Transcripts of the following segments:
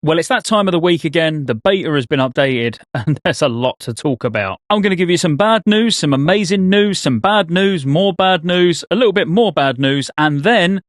Well, it's that time of the week again. The beta has been updated, and there's a lot to talk about. I'm going to give you some bad news, some amazing news, some bad news, more bad news, a little bit more bad news, and then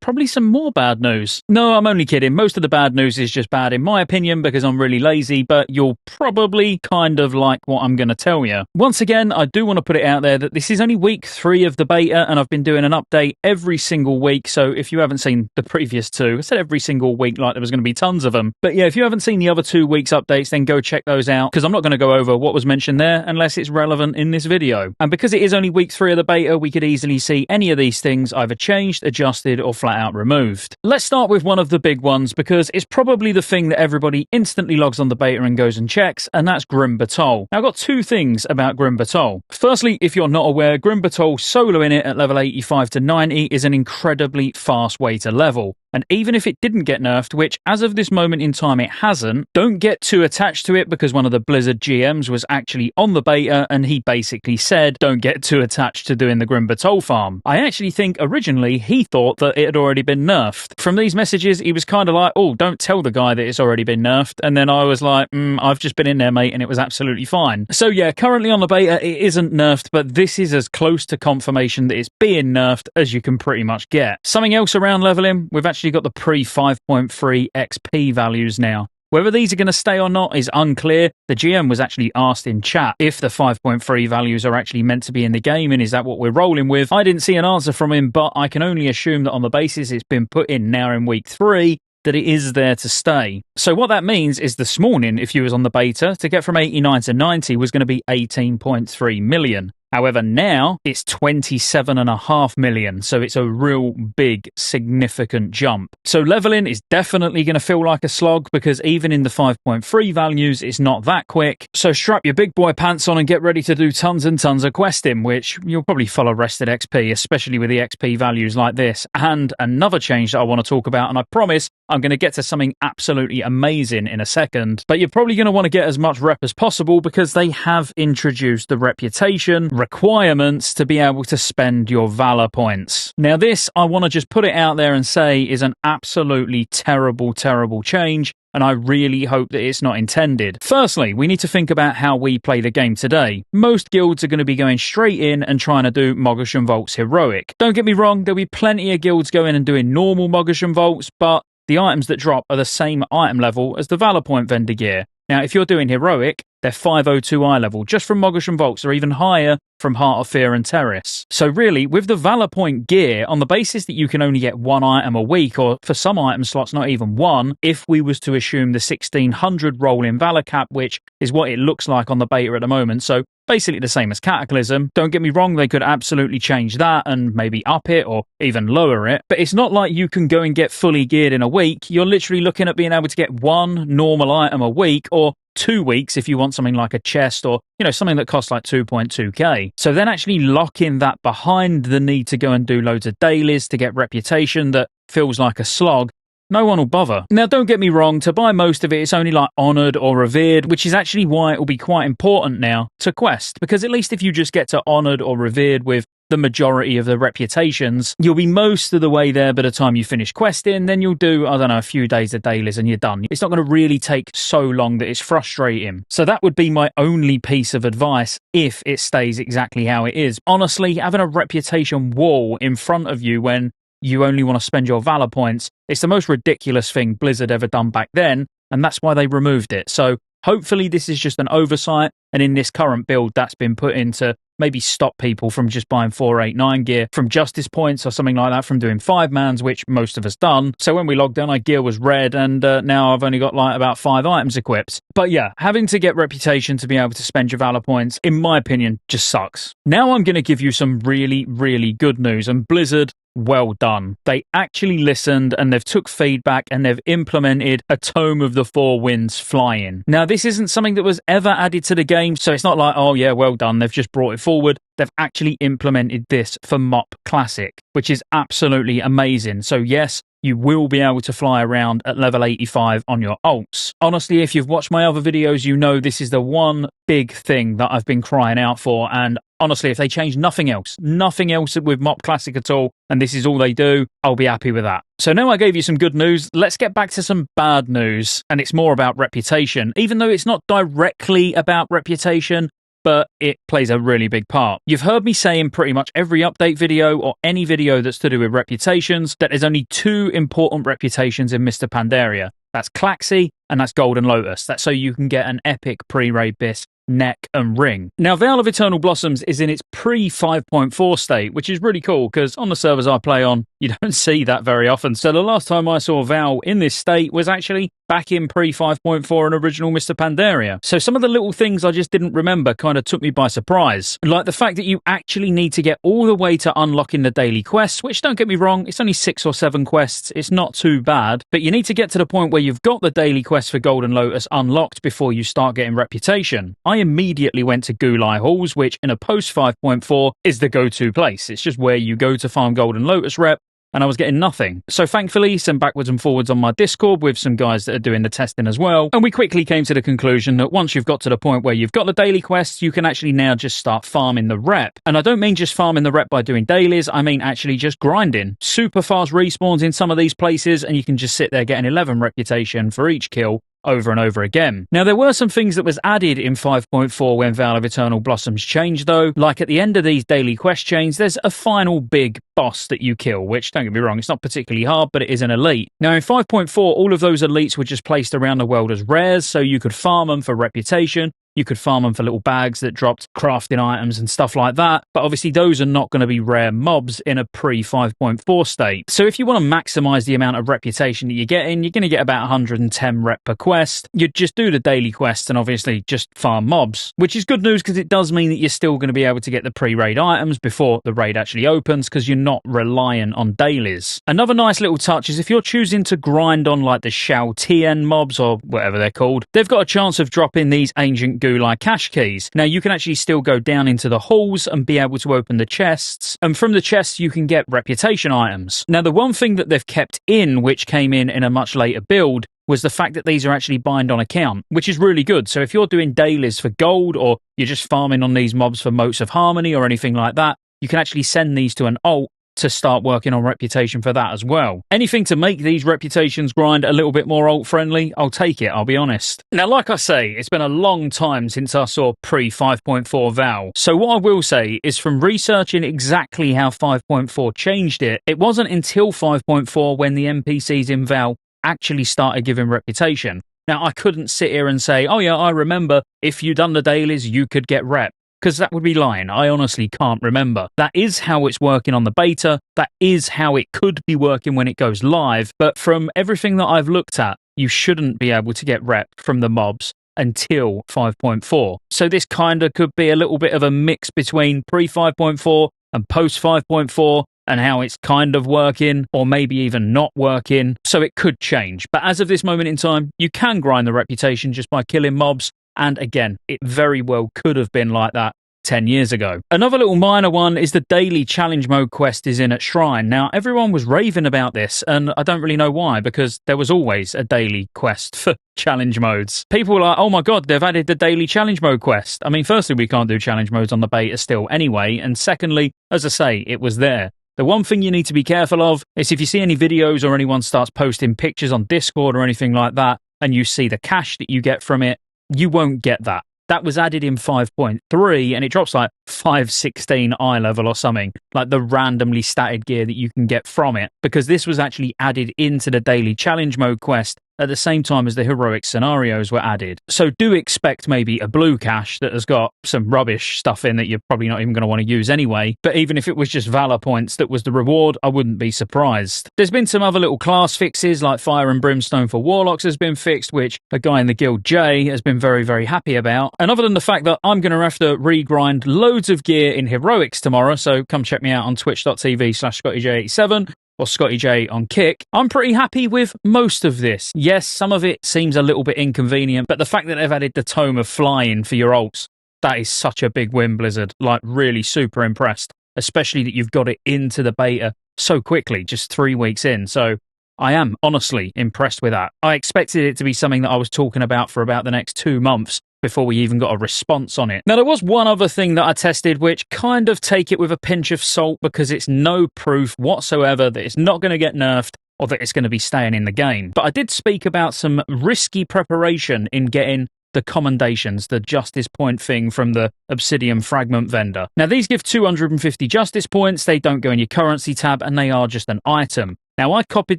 probably some more bad news. No, I'm only kidding. Most of the bad news is just bad in my opinion because I'm really lazy, but you'll probably kind of like what I'm going to tell you. Once again, I do want to put it out there that this is only week 3 of the beta, and I've been doing an update every single week. So if you haven't seen the previous 2, I said every single week like there was going to be tons of them. But yeah, if you haven't seen the other 2 weeks' updates, then go check those out because I'm not going to go over what was mentioned there unless it's relevant in this video. And because it is only week 3 of the beta, we could easily see any of these things either changed, adjusted, or flat out removed. Let's start with one of the big ones because it's probably the thing that everybody instantly logs on the beta and goes and checks, and that's Batol. Now, I've got 2 things about Batol. Firstly, if you're not aware, Batol soloing it at level 85 to 90 is an incredibly fast way to level. And even if it didn't get nerfed, which as of this moment in time it hasn't, don't get too attached to it because one of the Blizzard GMs was actually on the beta and he basically said, don't get too attached to doing the Batol farm. I actually think originally he thought that it had already been nerfed. From these messages, he was kind of like, oh, don't tell the guy that it's already been nerfed. And then I was like, I've just been in there, mate, and it was absolutely fine. So yeah, currently on the beta, it isn't nerfed, but this is as close to confirmation that it's being nerfed as you can pretty much get. Something else around leveling, we've actually got the pre 5.3 XP values now. Whether these are going to stay or not is unclear. The GM was actually asked in chat if the 5.3 values are actually meant to be in the game and is that what we're rolling with. I didn't see an answer from him, but I can only assume that on the basis it's been put in now in week 3, that it is there to stay. So what that means is this morning, if you was on the beta, to get from 89 to 90 was going to be 18.3 million. However, now it's 27.5 million, so it's a real big, significant jump. So leveling is definitely going to feel like a slog because even in the 5.3 values, it's not that quick. So strap your big boy pants on and get ready to do tons and tons of questing, which you'll probably follow rested XP, especially with the XP values like this. And another change that I want to talk about, and I promise I'm going to get to something absolutely amazing in a second, but you're probably going to want to get as much rep as possible because they have introduced the reputation requirements to be able to spend your Valor points. Now this, I want to just put it out there and say, is an absolutely terrible, terrible change, and I really hope that it's not intended. Firstly, we need to think about how we play the game today. Most guilds are going to be going straight in and trying to do Moggosh and Vaults heroic. Don't get me wrong, there'll be plenty of guilds going and doing normal Moggosh and Vaults, but the items that drop are the same item level as the Valor point vendor gear. Now, if you're doing heroic, they're 502 eye level, just from Moggosh and Vaults, or even higher from Heart of Fear and Terrace. So really, with the Valor point gear, on the basis that you can only get 1 item a week, or for some item slots not even 1, if we was to assume the 1600 roll-in Valor cap, which is what it looks like on the beta at the moment, so basically the same as Cataclysm. Don't get me wrong, they could absolutely change that and maybe up it or even lower it, but it's not like you can go and get fully geared in a week. You're literally looking at being able to get 1 normal item a week, or 2 weeks if you want something like a chest or, something that costs like 2.2k. So then actually locking that behind the need to go and do loads of dailies to get reputation that feels like a slog, no one will bother. Now, don't get me wrong, to buy most of it, it's only like honoured or revered, which is actually why it will be quite important now to quest, because at least if you just get to honoured or revered with the majority of the reputations, you'll be most of the way there by the time you finish questing. Then you'll do, I don't know, a few days of dailies and you're done. It's not going to really take so long that it's frustrating. So that would be my only piece of advice if it stays exactly how it is. Honestly, having a reputation wall in front of you when you only want to spend your Valor points, it's the most ridiculous thing Blizzard ever done back then, and that's why they removed it. So hopefully this is just an oversight, and in this current build that's been put in to maybe stop people from just buying 489 gear from Justice points or something like that, from doing 5-mans, which most of us done. So when we logged in, our gear was red, and now I've only got like about 5 items equipped. But yeah, having to get reputation to be able to spend your Valor points, in my opinion, just sucks. Now I'm going to give you some really, really good news, and Blizzard, well done. They actually listened and they've took feedback and they've implemented a Tome of the Four Winds flying. Now, this isn't something that was ever added to the game, so it's not like, oh yeah, well done, they've just brought it forward. They've actually implemented this for MoP Classic, which is absolutely amazing. So yes, you will be able to fly around at level 85 on your ults. Honestly, if you've watched my other videos, you know this is the one big thing that I've been crying out for, and honestly, if they change nothing else with MoP Classic at all, and this is all they do, I'll be happy with that. So now I gave you some good news, let's get back to some bad news, and it's more about reputation, even though it's not directly about reputation, but it plays a really big part. You've heard me say in pretty much every update video or any video that's to do with reputations that there's only two important reputations in Mr. Pandaria. That's Claxy and that's Golden Lotus. That's so you can get an epic pre-raid bis, neck and ring. Now, Veil of Eternal Blossoms is in its pre-5.4 state, which is really cool because on the servers I play on, you don't see that very often. So the last time I saw Val in this state was actually back in pre-5.4 and original Mr. Pandaria. So some of the little things I just didn't remember kind of took me by surprise. Like the fact that you actually need to get all the way to unlocking the daily quests, which don't get me wrong, it's only 6 or 7 quests. It's not too bad, but you need to get to the point where you've got the daily quest for Golden Lotus unlocked before you start getting reputation. I immediately went to Gulai Halls, which in a post 5.4 is the go-to place. It's just where you go to farm Golden Lotus rep, and I was getting nothing. So thankfully, some backwards and forwards on my Discord with some guys that are doing the testing as well, and we quickly came to the conclusion that once you've got to the point where you've got the daily quests, you can actually now just start farming the rep. And I don't mean just farming the rep by doing dailies, I mean actually just grinding. Super fast respawns in some of these places, and you can just sit there getting 11 reputation for each kill over and over again. Now, there were some things that was added in 5.4 when Veil of Eternal Blossoms changed though, like at the end of these daily quest chains, there's a final big boss that you kill, which, don't get me wrong, it's not particularly hard, but it is an elite. Now, in 5.4, all of those elites were just placed around the world as rares, so you could farm them for reputation, you could farm them for little bags that dropped crafting items and stuff like that, but obviously those are not going to be rare mobs in a pre-5.4 state. So if you want to maximize the amount of reputation that you're getting, you're going to get about 110 rep per quest. You'd just do the daily quests and obviously just farm mobs, which is good news because it does mean that you're still going to be able to get the pre-raid items before the raid actually opens because you're not reliant on dailies. Another nice little touch is if you're choosing to grind on like the Shao Tien mobs or whatever they're called, they've got a chance of dropping these ancient Gulai cache keys. Now, you can actually still go down into the halls and be able to open the chests, and from the chests you can get reputation items. Now, the one thing that they've kept in, which came in a much later build, was the fact that these are actually bind on account, which is really good. So if you're doing dailies for gold or you're just farming on these mobs for Motes of Harmony or anything like that, you can actually send these to an alt to start working on reputation for that as well. Anything to make these reputations grind a little bit more alt-friendly, I'll take it, I'll be honest. Now, like I say, it's been a long time since I saw pre-5.4 Val, so what I will say is from researching exactly how 5.4 changed it, it wasn't until 5.4 when the NPCs in Val actually started giving reputation. Now, I couldn't sit here and say, oh yeah, I remember if you done the dailies, you could get rep, because that would be lying. I honestly can't remember. That is how it's working on the beta. That is how it could be working when it goes live. But from everything that I've looked at, you shouldn't be able to get rep from the mobs until 5.4. So this kind of could be a little bit of a mix between pre-5.4 and post-5.4 and how it's kind of working or maybe even not working. So it could change. But as of this moment in time, you can grind the reputation just by killing mobs. And again, it very well could have been like that 10 years ago. Another little minor one is the daily challenge mode quest is in at Shrine. Now, everyone was raving about this, and I don't really know why, because there was always a daily quest for challenge modes. People were like, oh my god, they've added the daily challenge mode quest. I mean, firstly, we can't do challenge modes on the beta still anyway, and secondly, as I say, it was there. The one thing you need to be careful of is if you see any videos or anyone starts posting pictures on Discord or anything like that, and you see the cash that you get from it, you won't get that. That was added in 5.3 and it drops like 516 eye level or something, like the randomly statted gear that you can get from it, because this was actually added into the daily challenge mode quest at the same time as the heroic scenarios were added. So do expect maybe a blue cache that has got some rubbish stuff in that you're probably not even going to want to use anyway. But even if it was just Valor points that was the reward, I wouldn't be surprised. There's been some other little class fixes, like Fire and Brimstone for Warlocks has been fixed, which a guy in the guild Jay has been very, very happy about. And other than the fact that I'm going to have to regrind loads of gear in heroics tomorrow, so come check me out on twitch.tv/Scottejaye87 or Scottejaye on Kick, I'm pretty happy with most of this. Yes, some of it seems a little bit inconvenient, but the fact that they've added the Tome of Flying for your ults, that is such a big win, Blizzard. Like, really super impressed, especially that you've got it into the beta so quickly, just 3 weeks in. So I am honestly impressed with that. I expected it to be something that I was talking about for about the next 2 months before we even got a response on it. Now, there was one other thing that I tested, which kind of take it with a pinch of salt because it's no proof whatsoever that it's not going to get nerfed or that it's going to be staying in the game. But I did speak about some risky preparation in getting the commendations, the justice point thing from the Obsidian fragment vendor. Now, these give 250 justice points, they don't go in your currency tab, and they are just an item. Now, I copied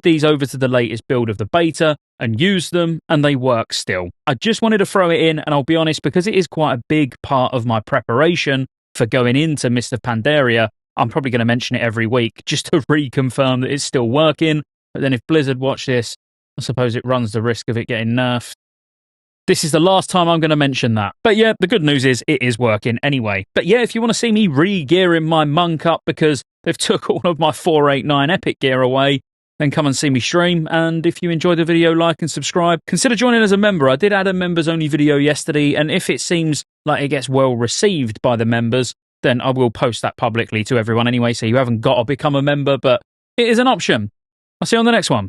these over to the latest build of the beta and used them, and they work still. I just wanted to throw it in, and I'll be honest, because it is quite a big part of my preparation for going into Mist of Pandaria, I'm probably going to mention it every week just to reconfirm that it's still working. But then if Blizzard watch this, I suppose it runs the risk of it getting nerfed. This is the last time I'm going to mention that. But yeah, the good news is it is working anyway. But yeah, if you want to see me re-gearing my monk up because they've took all of my 489 epic gear away, then come and see me stream. And if you enjoyed the video, like and subscribe. Consider joining as a member. I did add a members only video yesterday, and if it seems like it gets well received by the members, then I will post that publicly to everyone anyway, so you haven't got to become a member, but it is an option. I'll see you on the next one.